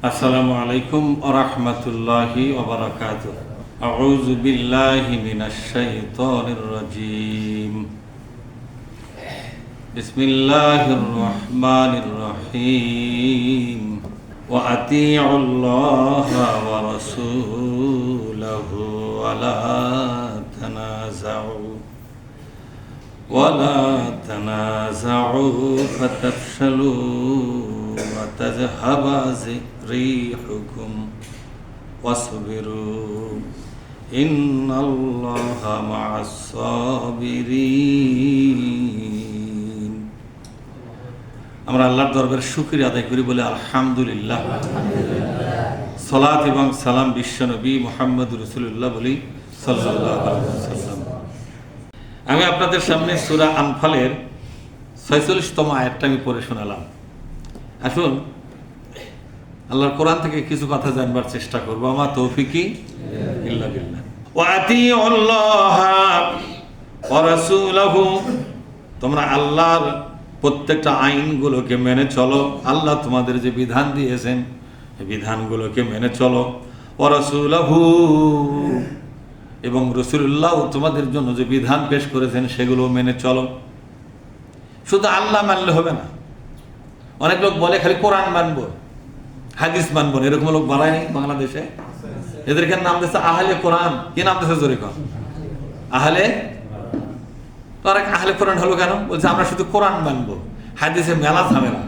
আসসালামু আলাইকুম ওয়া রাহমাতুল্লাহি ওয়া বারাকাতুহু। আউযু বিল্লাহি মিনাশ শাইতানির রাজীম। বিসমিল্লাহির রাহমানির রাহিম। ওয়া আতিউল্লাহা ওয়া রাসূলাহু ওয়া লা তানাযাউ ফাতাফশালু ওয়া তাযহাবা রিহুকুম ওয়াসবিরু ইন্নাল্লাহা মা'আস সাবিরিন। আমরা আল্লাহর দরবারে শুকরিয়া আদায় করি বলে আলহামদুলিল্লাহ। সালাত এবং সালাম বিশ্বনবী মুহাম্মদুর রাসূলুল্লাহ বলি সাল্লাল্লাহু আলাইহি ওয়াসাল্লাম। আমি আপনাদের সামনে সূরা আনফালের ৪৬তম আয়াতটা আমি পড়ে শোনালাম। আসুন আল্লাহর কোরআন থেকে কিছু কথা জানবার চেষ্টা করবো। আমার তৌফিকি ইল্লা বিল্লাহ। ওয়া আতিউল্লাহা ওয়া রাসূলাহু, তোমরা আল্লাহর প্রত্যেকটা আইনগুলোকে মেনে চলো। আল্লাহ তোমাদের যে বিধান দিয়েছেন এই বিধানগুলোকে মেনে চলো। ওয়া রাসূলাহু, এবং রাসূলুল্লাহ তোমাদের জন্য যে বিধান পেশ করেছেন সেগুলো মেনে চলো। শুধু আল্লাহ মানলে হবে না। অনেক লোক বলে খালি কোরআন মানবো, হাদিস মানবো না। এরকম লোক বাড়ায় নেই বাংলাদেশে? এদেরকে নাম দিচ্ছে আহলে কোরআন। কি নাম দিচ্ছে জোরে কর? আহলে। তারা আহলে কোরআন হলো কেন? বলছে আমরা শুধু কোরআন মানবো, হাদিসে মেলা ঝামেলা।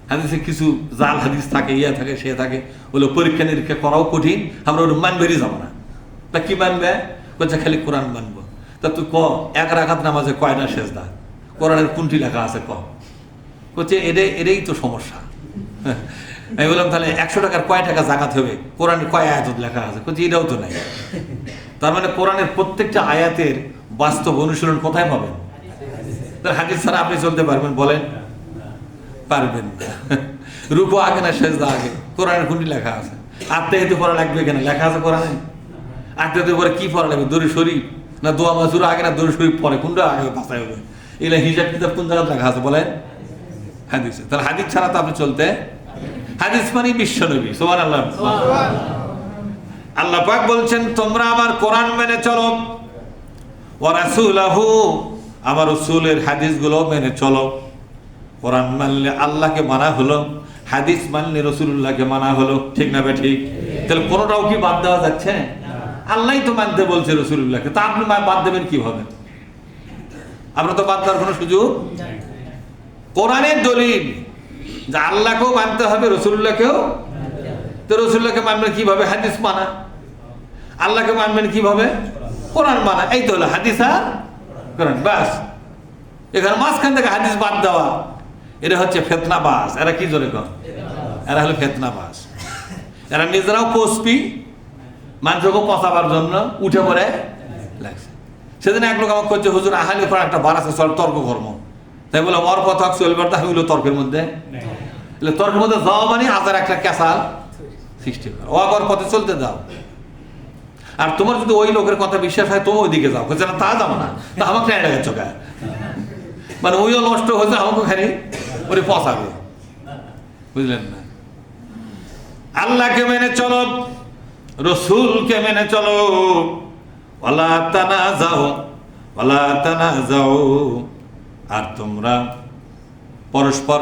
হাদিসে কিছু জাল হাদিস থাকে, ইয়া থাকে, সে থাকে, বলে পরীক্ষা নিরীক্ষা করাও কঠিন, আমরা ওর মানবেরই যাবো না। তা কি মানবে? বলছে খালি কোরআন মানবো। তা তুই ক এক রাকাত নামাজে কয়টা সেজদা? কোরআনের কোনটি লেখা আছে ক? বলছে এটাই তো সমস্যা। আমি বললাম তাহলে ১০০ টাকার কয় টাকা জাকাত হবে? কোরআনের কয় আয়াত লেখা আছে? বলছে এটাও তো নাই। তার মানে কোরআনের প্রত্যেকটা আয়াতের বাস্তব অনুশীলন কোথায় পাবেন? তার হাদিস ছাড়া আপনি চলতে পারবেন? বলেন পারবেন না। রুকু আগে না সেজদা আগে? কোরআনের কোনটি লেখা আছে? আত্মাহিতে পড়া লাগবে কেন? লেখা আছে কোরআনে? আত্মাহিতের পরে কি পড়া লাগবে? দরুদ শরীফ না দোয়া মাসুর আগে না দরুদ শরীফ পরে? কোনটা আগে বাঁচাই হবে? এগুলো হিসাব কিতাব কোন জায়গায় লেখা আছে বলেন? হাদিসে। তাহলে হাদিস ছাড়া তো আপনি চলতে, হাদিস মানে বিশ্বনবী। সুবহানাল্লাহ। আল্লাহ পাক বলছেন তোমরা আমার কোরআন মেনে চলো, ওয়া রাসূলাহু, আমার রাসূলের হাদিসগুলো মেনে চলো। কোরআন মানলে আল্লাহকে মানা হলো, হাদিস মানলে রাসূলুল্লাহকে মানা হলো। ঠিক না ভাই? ঠিক। তাহলে কোনটাও কি বাদ দেওয়া যাচ্ছে? আল্লাহই তো মানতে বলছে রাসূলুল্লাহকে, তা আপনি বাদ দেবেন কিভাবে? আপনার তো বাদ দেওয়ার কোনো সুযোগ। কোরআনের দলিল যে আল্লাহকেও মানতে হবে, রাসূলুল্লাহকেও। তো রাসূলুল্লাহকে মানবেন কিভাবে? হাদিস মানা। আল্লাহকে মানবেন কিভাবে? কোরআন মানা। এই তো হলো হাদিস আর কোরআন, বাস। এখানে মাঝখান থেকে হাদিস বাদ দেওয়া, এটা হচ্ছে ফিতনাবাজ। এরা কি জোরে কর? এরা হলো ফিতনাবাজ। এরা নিজেরাও পৌঁছবি, মানুষকে পচাবার জন্য উঠে পড়ে লাগছে। সেদিন এক লোক আমাকে করছে, হুজুর আহলে কোরআন একটা বার আছে, চল তর্ক কর্ম। তাই বললাম ওর কথা চলবার তা হইলো তর্কের মধ্যে। তর্কের মধ্যে যাওয়া মানে আজার একটা ক্যাসাল সৃষ্টি করে। ওর পথে চলতে দাও। আর তোমার যদি ওই লোকের কথা বিশ্বাস হয় তুমি ওইদিকে যাও। না তা যাবো না, তা আমাকে নেয় গেছো গা, মানে ওইও নষ্ট হয়েছে, আমাকে খালি ওরে পচাবে। বুঝলেন না? আল্লাহকে মেনে চলো, রসুলকে মেনে চলো। ওয়ালা তানাযাউ, আর তোমরা পরস্পর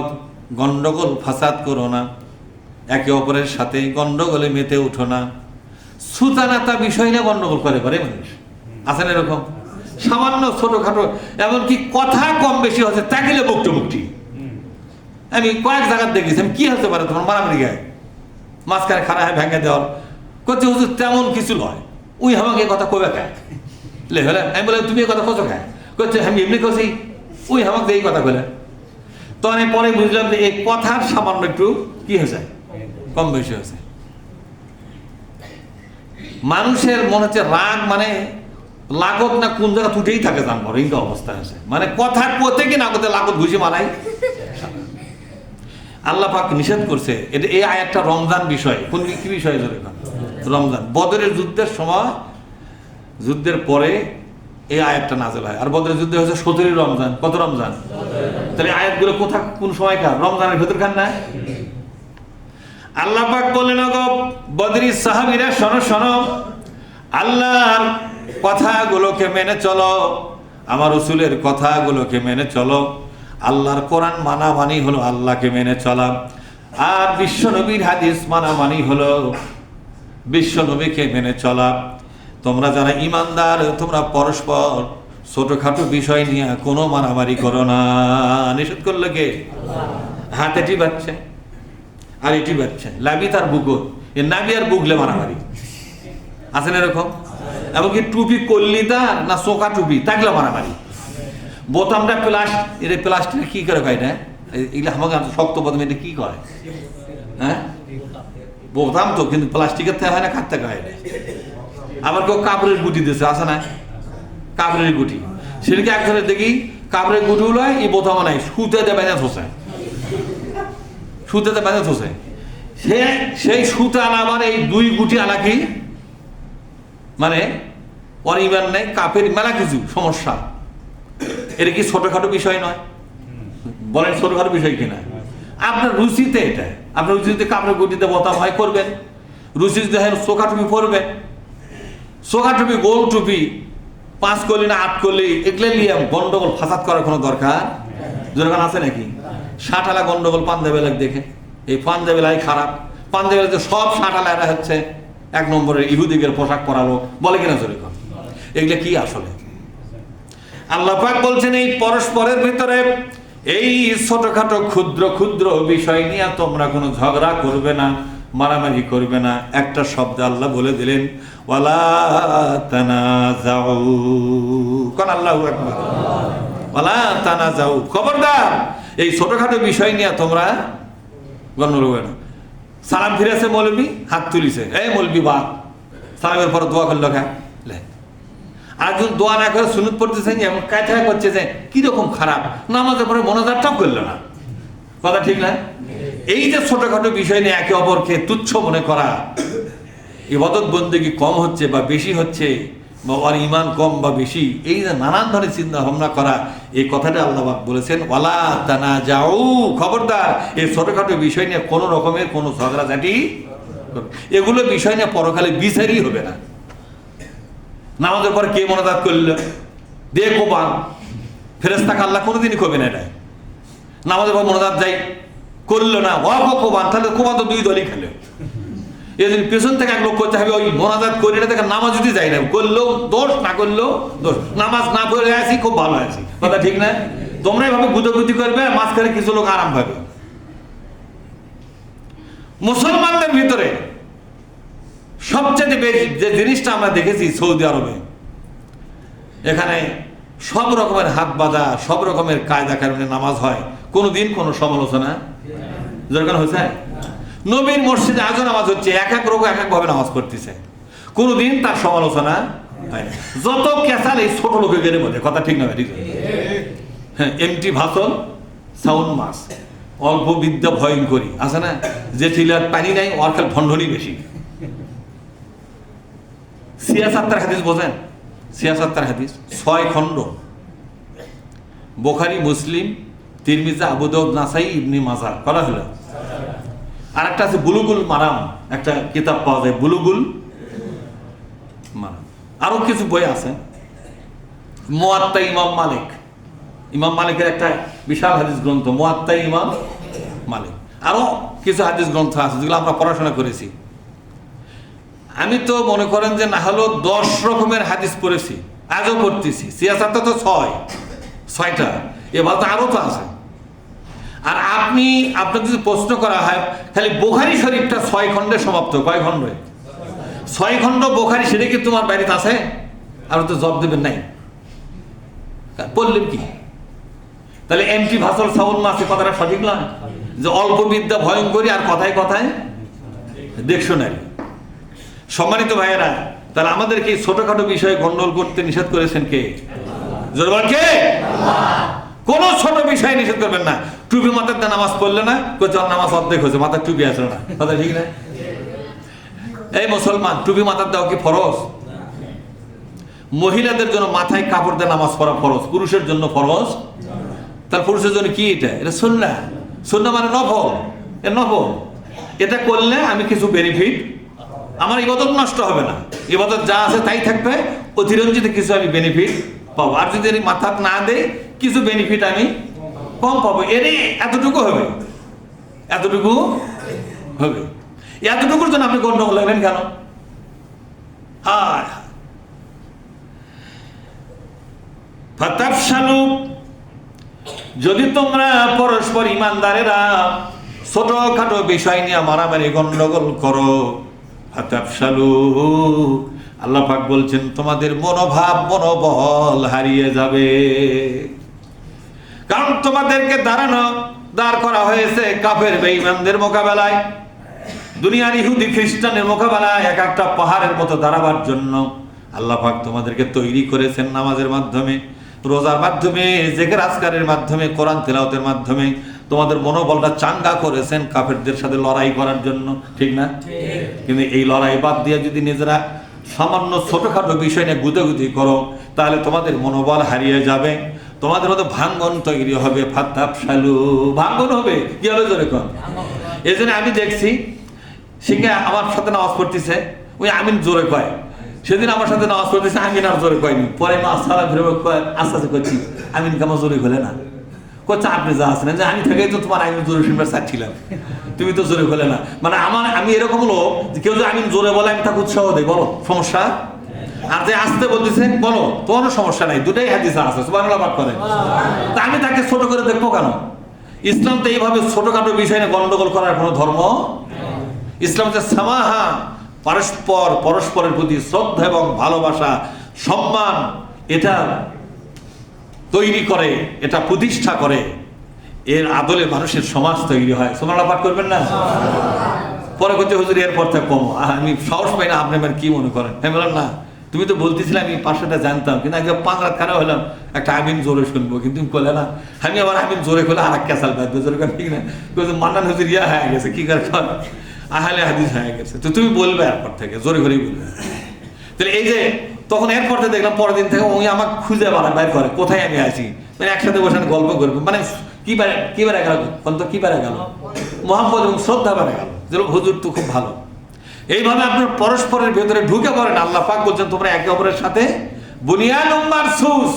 গন্ডগোল ফাসাদ করো না, একে অপরের সাথে গন্ডগোলে মেতে উঠো না। সুতানাতা বিষয় নিয়ে গন্ডগোল করে মানুষ। আছেন এরকম? সামান্য ছোটখাটো, এমনকি কথা কম বেশি হচ্ছে তাকিলে বকটুমুকটি। আমি কয়েক জায়গায় দেখেছি। আমি কি হতে পারে তোমার মারামারি গায়ে মাঝখানে খানা হয় ভেঙে দেওয়ার করছে, হুজুর তেমন কিছু নয়, ওই আমাকে কথা কবে খায় লে হলে। আমি বলে তুমি এই কথা কত খায়? করছে আমি এমনি করছি, ওই আমাকে এই কথা বলে। তো আমি পরে বুঝলাম যে এই কথার সামান্য একটু কি হয়েছে, কম বেশি হয়েছে। মানুষের মনে হচ্ছে রাগ মানে লাগত না কোন জায়গা তুটেই থাকে জানবর, এই অবস্থা আছে। মানে কথা কোথে কি না কোথায় লাগত ঘুষি মারাই। আল্লাহ পাক নিষেধ করছে। এটা এই আয়াতটা রমজান বিষয়। কোন কি বিষয়? রমজান। বদরের যুদ্ধের সময়, যুদ্ধের পরে এই আয়াতটা নাযিল হয়। আর বদরের যুদ্ধ হয়েছে 17 রমজান। কত রমজান? তাহলে আয়াতগুলো কোন সময়কার? রমজানের ভেতরকার না? আল্লাহ পাক বললেন, ওগো বদরি সাহাবীরা শোনো শোনো, আল্লাহর কথাগুলোকে মেনে চলো, আমার রাসূলের কথাগুলোকে মেনে চলো। আল্লাহর কোরআন মানা মানি হলো আল্লাহকে মেনে চলা, আর বিশ্ব নবীর হাদিস মানা মানি হলো বিশ্ব নবীকে মেনে চলা। তোমরা যারা ইমানদার, তোমরা পরস্পর ছোটখাটো বিষয় নিয়ে কোনো মারামারি করো না। নিষেধ করলে কে? হাত এটি বাচ্চা আর এটি বাচ্চা, লাবি তার বুকুর, এ নাবি আর বুকলে মারামারি আছে না এরকম? এমনকি টুপি করলি তার না চোখা টুপি থাকলে মারামারি। বোতামটা প্লাস্টিক কি করে ভাই না? এগুলো আমাকে শক্ত বোতাম, এটা কি করে? হ্যাঁ, বোতাম তো, কিন্তু প্লাস্টিকের থেকে হয় না, কাঠ থেকে হয় না। আবার কেউ কাপড়ের গুটি দিয়েছে, আছে না কাপড়ের গুটি, সেটাকে একজনের দেখি কাপড়ের গুটি গুলো এই বোতাম নাই, সুতে দিয়ে বেঁধে থোসে, সুতেতে বেঁধে থোসে। সেই সুতে আনা আবার এই দুই গুটি আনা কি মানে অনিবার নেই, কাপের মেলা কিছু সমস্যা। এটা কি ছোটখাটো বিষয় নয়? বলেন ছোটখাটো বিষয় কিনা? আপনার রুচিতে, এটা আপনার রুচিতে কাপড়ের গুটিতে বোতাম হয় করবেন, রুচিতে দেখেন চোখা টুপি পরবেন। চোখা টুপি, গোল টুপি, 5 কলি না 8 কলি, এগুলো নিয়ে গন্ডগোল ফাসাদ করার কোনো দরকার যেরকম আছে নাকি? ষাটালা গন্ডগোল পাঞ্জাবেলায় দেখে, এই পাঞ্জাবেলাই খারাপ, পাঞ্জাবেলাতে সব ষাটালারা হচ্ছে 1 নম্বরের ইহুদিদের পোশাক পরালো, বলে কিনা যেরকম? এগুলো কি আসলে? আল্লাহ পাক বলছেন এই পরস্পরের ভিতরে এই ছোটখাটো ক্ষুদ্র ক্ষুদ্র বিষয় নিয়ে তোমরা কোনো ঝগড়া করবে না, মারামারি করবে না। একটা শব্দ আল্লাহ বলে দিলেন, ওয়ালা তানাজাউ। কোন আল্লাহু আকবার, ওয়ালা তানাজাউ, খবরদার এই ছোটখাটো বিষয় নিয়ে তোমরা গন্ডগোল করবে না। সালাম ফিরেছে মৌলবি, হাত তুলিছে, এই মৌলবি বাদ, সালামের পর দোয়া করলো খা। আর একজন দোয়া না করে সুন্নত পড়তেছেন, এমন কায়ঠা করছে যে কিরকম খারাপ, নামাজের পরে মোনাজাতটাও করলো না। কথা ঠিক না? এই যে ছোটখাটো বিষয় নিয়ে একে অপরকে তুচ্ছ মনে করা, ইবাদত বন্দেগী কম হচ্ছে বা বেশি হচ্ছে, বা ওর ইমান কম বা বেশি, এই যে নানান ধরনের চিন্তা ভাবনা করা, এই কথাটা আল্লাহ বলেছেন, ওয়ালা তানাজাউ, খবরদার এই ছোটখাটো বিষয় নিয়ে কোনো রকমের কোনো ঝগড়াঝাটি, এগুলো বিষয় নিয়ে পরকালে বিচারই হবে না। নামাজের পর কে মোনাজাত করলো দে কোবান, ফেরেশতাকে আল্লাহ কোনোদিনই কবে না। এটা নামাজের পর মোনাজাত যাই করলো না, কোবান, তাহলে কোবান তো 2 দলই খেলে। এদিন পেছন থেকে এক লোক করতে হবে, ওই মোনাজাত করে না দেখে নামাজ যদি যাই না, করলেও দোষ, না করলেও দোষ, নামাজ না পড়ে আছি খুব ভালো আছি। কথা ঠিক না? তোমরা এভাবে গুদগুদি করবে, মাঝখানে কিছু লোক আরাম পাবে। মুসলমানদের ভিতরে সবচেয়ে বেশি যে জিনিসটা আমরা দেখেছি সৌদি আরবে, এখানে সব রকমের হাত বাঁধা, সব রকমের কায়দা কারণে নামাজ হয়, কোনোদিন কোনো সমালোচনা যেরকম হয়েছে। নবীর মসজিদে আজও নামাজ হচ্ছে, এক এক লোক এক এক ভাবে নামাজ পড়তেছে, কোনোদিন তার সমালোচনা হয় না। যত ক্যাসাল এই ছোট লোকের গেলে মধ্যে, কথা ঠিক না? ঠিক, হ্যাঁ, এমটি ভাষণ, সাউন্ড মাস, অল্প বিদ্যা ভয়ঙ্করী, আছে না? যে টিলার পানি নাই ওর খাল ভণ্ডনি বেশি। সিয়াসাত্তার হাদিস বোঝেন? সিয়াসাত্তার হাদিস 6 খণ্ড, বুখারী, মুসলিম, তিরমিজি, আবু দাউদ, নাসাই, ইবনে মাজাহ করা হলো। আর একটা আছে বুলুগুল মারাম, একটা কিতাব পাওয়া যায়, বুলুগুল মারাম। আরো কিছু বই আছে, মুয়াত্তা ইমাম মালিক, ইমাম মালিকের একটা বিশাল হাদিস গ্রন্থ, মুয়াত্তা ইমাম মালিক। আরো কিছু হাদিস গ্রন্থ আছে যেগুলো আমরা পড়াশোনা করেছি। আমি তো মনে করেন যে না হলেও 10 রকমের হাদিস পড়েছি, আজও পড়তেছি। সিয়াসাতটা তো 6টা, এবার তো আরো তো আছে। আর আপনাকে যদি প্রশ্ন করা হয়, খালি বুখারী শরীফটা 6 খণ্ডে সমাপ্ত, কয় খণ্ডে? 6 খণ্ড বুখারী, সেটা কি তোমার বাড়িতে আছে? আর তো জবাব দেবেন নাই, পড়লেন কি? তাহলে এমটি ভাষণ সাউন্ড মাসে কথাটা সঠিক নয় যে অল্প বিদ্যা ভয়ঙ্করী আর কথায় কথায় ডিকশনারি। সম্মানিত ভাইয়েরা, তাহলে আমাদেরকে ছোটখাটো বিষয়ে গন্ডগোল করতে নিষেধ করেছেন কে? কে? কোন ছোট বিষয় নিষেধ করবেন না। টুপি মাথার দিয়ে নামাজ পড়লে না, নামাজ অর্ধেক হয়েছে, মাথার টুপি আসলো না, কথা ঠিক না? এই মুসলমান, টুপি মাথার দেওয়া কি ফরজ? মহিলাদের জন্য মাথায় কাপড় দিয়ে নামাজ পড়া ফরজ, পুরুষের জন্য ফরজ। তার পুরুষের জন্য কি এটা? এটা সুন্নাহ। সুন্নাহ মানে নফল, এর নফল। এটা করলে আমি কিছু বেনিফিট, আমার ইবাদত নষ্ট হবে না, ইবাদত যা আছে তাই থাকবে, অতিরঞ্জিত কিছু আমি বেনিফিট পাবো। আর যদি মাথা না দেয় কিছু বেনিফিট আমি কম পাবো, এর এতটুকু হবে, এতটুকু হবে। এতটুকুর জন্য আপনি গন্ডগোল লাগলেন কেন? হ্যাঁ, ফাতাফশালু, যদি তোমরা পরস্পর ইমানদারেরা ছোটখাটো বিষয় নিয়ে মারামারি গন্ডগোল করো, ফাতাফশালু, আল্লাহ পাক বলছেন তোমাদের মনোভাব মনোবল হারিয়ে যাবে। কারণ তোমাদেরকে দাঁড় করা হয়েছে কাফের বেঈমানদের মোকাবেলায়, দুনিয়ার ইহুদি খ্রিস্টানের মোকাবেলায় এক একটা পাহাড়ের মতো দাঁড়াবার জন্য আল্লাহ পাক তোমাদেরকে তৈরি করেছেন নামাজের মাধ্যমে, রোজার মাধ্যমে, জিকির আজকারের মাধ্যমে, কোরআন তেলাওয়াতের মাধ্যমে তোমাদের মনোবলটা চাঙ্গা করেছেন কাফেরদের সাথে লড়াই করার জন্য, ঠিক না? কিন্তু এই লড়াই বাদ দিয়ে যদি নিজেরা সামান্য ছোটখাটো বিষয় নিয়ে গুদাগুদি করো, তাহলে তোমাদের মনোবল হারিয়ে যাবে, তোমাদের মধ্যে ভাঙ্গন তৈরি হবে। ফাতাফশালু, ভাঙ্গন হবে, কি হবে জোরে কর। এই জন্য আমি দেখছি শিখে আমার সাথে নামাজ পড়তেছে, ওই আমিন জোরে কয়, সেদিন আমার সাথে নামাজ পড়তেছে আমিন আর জোরে কয়নি, পরে মা সারা ফিরে আস্তে আস্তে করছি আমিন কেমন জোরে খোলে না, করছে আপনি যা আছেন যে আমি থেকে তো তোমার আমিন জোরে শুনবার চাচ্ছিলাম, তুমি তো জোরে খোলে না। মানে আমি এরকম হলো যে কেউ যে আমিন জোরে বলে আমি তাকে উৎসাহ দেই, বলো সমস্যা, আর যে আসতে বলতেছে বলো তোমারও সমস্যা নাই, দুটাই হাদিসে আছে, সুবহানাল্লাহ পাঠ করে। তা আমি তাকে ছোট করে দেখবো কেন? ইসলাম তো এইভাবে ছোটখাটো বিষয় নিয়ে গন্ডগোল করার কোনো ধর্ম। ইসলাম হচ্ছে সামাহা, পরস্পরের প্রতি শ্রদ্ধা এবং ভালোবাসা, সম্মান, এটা তৈরি করে, এটা প্রতিষ্ঠা করে, এর আদলে মানুষের সমাজ তৈরি হয়। সুবহানাল্লাহ পাঠ করবেন না? পরে করছে হুজুর এরপর থেকে কম, আমি সাহস পাই না, আপনি আমার কি মনে করেন? আমি বললাম না, তুমি তো বলতেছিলে আমি পাঁচটা জানতাম, কিন্তু আজকে 5 রাত খারাপ হলাম একটা আমিন জোরে শুনবো, কিন্তু তুমি করলে না। আমি আবার আমিন জোরে করলে আর এক ক্যাসাল বাঁধবে, জোরে করে, ঠিক না? মান্নান হুজুর ইয়া হয়ে গেছে, কি করে আহলে হাদিস হয়ে গেছে, তো তুমি বলবে এরপর থেকে, জোরে করেই বলবে। তাহলে এই যে তখন এরপর থেকে দেখলাম পরের দিন থেকে ওই আমাকে খুঁজে বাইর করে কোথায় আমি আছি, মানে একসাথে বসে গল্প করবো, মানে কি বেড়ে গেল, কি বেড়ে গেল, মোহাম্মদ এবং শ্রদ্ধা বেড়ে গেল, যে হুজুর তো খুব ভালো। এইভাবে আপনার পরস্পরের ভেতরে ঢুকে পড়েন। আল্লাহ পাক বলছেন তোমরা একে অপরের সাথে বুনিয়ানুম মারসুস,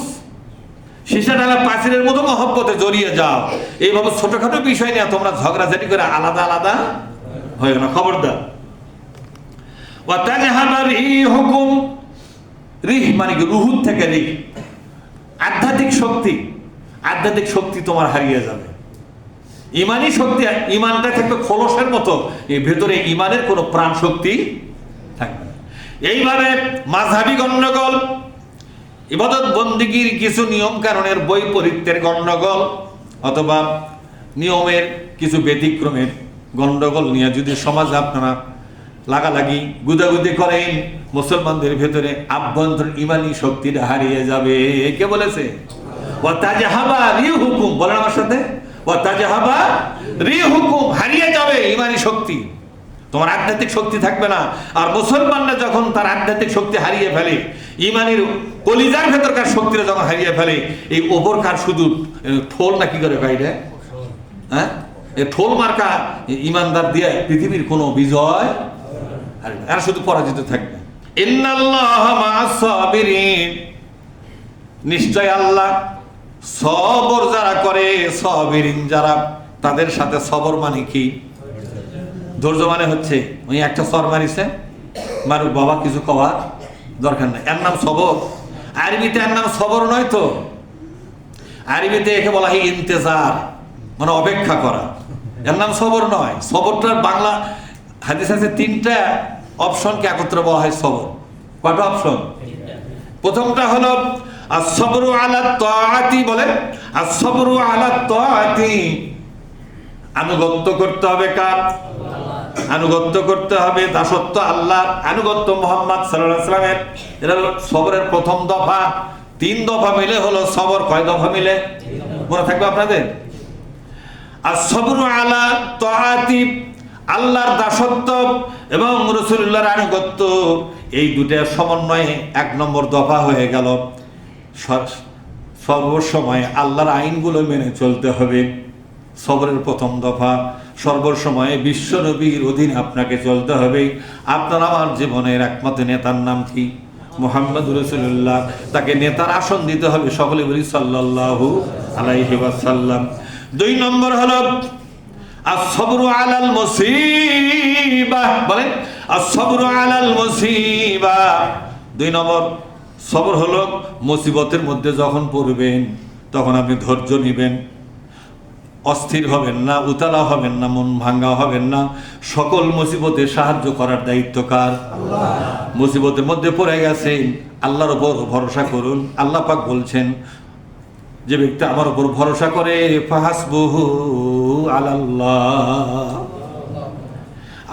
সীসা ঢালা প্রাচীরের মতো মহব্বতে জড়িয়ে যাও। এইভাবে ছোটখাটো বিষয় নিয়ে তোমরা ঝগড়াঝাটি করে আলাদা আলাদা হয়ে গেল, খবরদার। ওয়া তাজহাবা রিহুকুম, রিহ মানে কি? রুহুর থেকে রিহ, আধ্যাত্মিক শক্তি তোমার হারিয়ে যাবে। ইমানি শক্তি, ইমানটা থাকবে খোলসের মতো, এই ভেতরে ইমানের কোনো প্রাণ শক্তি থাকবে না। এইভাবে মাযহাবী গন্ডগোল, ইবাদত বন্দিগির কিছু নিয়ম কানুনের বৈপরীত্যের গন্ডগোল, অথবা নিয়মের কিছু ব্যতিক্রমের গন্ডগোল নিয়ে যদি সমাজে আপনারা লাগালাগি গুদাগুদি করেন, মুসলমানদের ভেতরে আভ্যন্তরীণ ইমানি শক্তিটা হারিয়ে যাবে। কে বলেছে? ওয়া তাজহাবা রিহুকুম, বলেন আমার সাথে, ওয়া তাজহাবা রিহুকুম, হারিয়ে যাবে ইমানি শক্তি, তোমার আধ্যাত্মিক শক্তি থাকবে না। আর মুসলমানরা যখন তার আধ্যাত্মিক শক্তি হারিয়ে ফেলে, ইমানের কলিজার ভেতরকার শক্তিটা যখন হারিয়ে ফেলে, এই ওপরকার শুধু ঠোল না কি করে ভাই রে, হ্যাঁ, এই ঠোল মার্কা ইমানদার দিয়ে পৃথিবীর কোনো বিজয় আর শুধু পরাজিত থাকবে। ইন্নাল্লাহা মা'আস সাবিরিন, নিশ্চয় আল্লাহ সবর যারা করে, সাবিরিন যারা, তাদের সাথে। সবর মানে কি? ধৈর্য মানে হচ্ছে ওই একটা সর মারিছে, মারুক বাবা, কিছু কওয়ার দরকার নাই, এর নাম সবর। আরবিতে এর নাম সবর নয় তো, আরবিতে একে বলা হয় ইন্তেজার, মানে অপেক্ষা করা, এর নাম সবর নয়। সবরটার বাংলা হাদিস আছে 3টা অপশনকে একত্রে বলা হয় সবর। কয়টা অপশন? প্রথমটা হলো as-sabru ala at-ta'ati, বলে as-sabru ala at-ta'ati, আনুগত্য করতে হবে কার? আনুগত্য করতে হবে, দাসত্ব আল্লাহর, আনুগত্য মুহাম্মদ সাল্লাল্লাহু আলাইহি ওয়াসাল্লামের। এটা হলো সবরের প্রথম দফা। 3 দফা মিলে হলো সবর। কয় দফা মিলে মনে থাকবে আপনাদের? as-sabru ala at-ta'ati, আল্লাহর দাসত্ব এবং রাসূলুল্লাহর আনুগত্য, এই দুটার সমন্বয়ে 1 নম্বর দফা হয়ে গেল। সর্বসময় আল্লাহর আইনগুলো মেনে চলতে হবে, সবরের প্রথম দফা। সর্বসময়ে বিশ্ব নবীর অধীনে আপনাকে চলতে হবে। আপনার আমার জীবনের একমাত্র নেতার নাম কি? মুহাম্মদ রাসূলুল্লাহ। তাকে নেতার আসন দিতে হবে, সকলে বলি সাল্লাল্লাহু আলাইহি ওয়াসাল্লাম। 2 নম্বর হলো as-sabru আলাল মুসিবাহ, বলেন as-sabru আলাল মুসিবাহ। 2 নম্বর সবর হলো মুসিবতের মধ্যে যখন পড়বেন তখন আপনি ধৈর্য নেবেন, অস্থির হবেন না, উতালা হবেন না, মন ভাঙ্গা হবেন না। সকল মুসিবতে সাহায্য করার দায়িত্ব কার? আল্লাহ। মুসিবতের মধ্যে পড়ে গেছেন, আল্লাহর উপর ভরসা করুন। আল্লাহ পাক বলছেন, যে ব্যক্তি আমার উপর ভরসা করে ফাহাসবুহু আলাল্লাহ,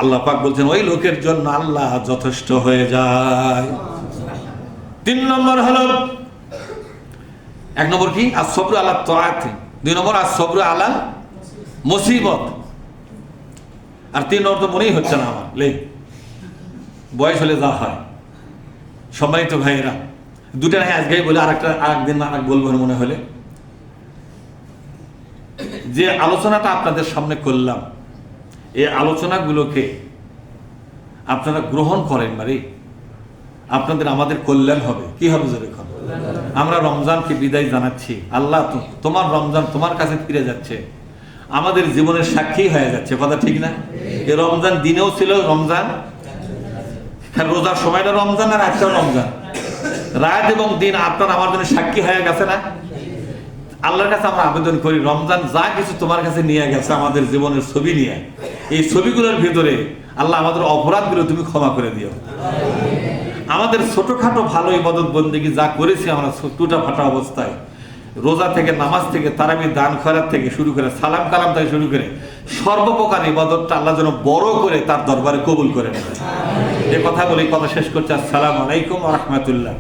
আল্লাহ পাক বলছেন ওই লোকের জন্য আল্লাহ যথেষ্ট হয়ে যায়। 3 নম্বর হলো, 1 নম্বর কি? as-sabru আলা তাআত, 2 নম্বর as-sabru আলা মুসিবত। আর 3 নম্বর তো মনেই হচ্ছে না আমার, লে বয়স হলে যা হয়। সম্মানিত ভাইয়েরা, 2টা নাই আজকেই বলে, আরেকদিন আরেক বলবো মনে হলে। যে আলোচনাটা আপনাদের সামনে করলাম, এই আলোচনাগুলোকে আপনারা গ্রহণ করেন, মানে আপনাদের আমাদের কল্যাণ হবে। কি হবে জোরে কথা? আমরা রমজানকে বিদায় জানাচ্ছি। আল্লাহ তোমার রমজান তোমার কাছে ফিরে যাচ্ছে, আমাদের জীবনের সাক্ষী হয়ে যাচ্ছে। কথা ঠিক না? এই রমজান দিনেও ছিল রমজান, রোজার সময়টা রমজান আর একটা রমজান, রাত এবং দিন আপনার আমার জন্য সাক্ষী হয়ে গেছে না? আল্লাহর কাছে আমরা আবেদন করি, রমজান যা কিছু তোমার কাছে নিয়ে গেছে আমাদের জীবনের ছবি নিয়ে, এই ছবিগুলোর ভিতরে আল্লাহ আমাদের অপরাধগুলো তুমি ক্ষমা করে দিও। আমাদের ছোটখাটো ভালো ইবাদত বন্দেগী যা করেছি আমরা টুটা ফাটা অবস্থায়, রোজা থেকে, নামাজ থেকে, তারাবি দান খয়রাত থেকে শুরু করে, সালাম কালাম থেকে শুরু করে সর্বপ্রকার ইবাদতটা আল্লাহ যেন বড় করে তার দরবারে কবুল করে নেয়। এই কথা বলে কথা শেষ করছি। আসসালামু আলাইকুম ওয়া রাহমাতুল্লাহ।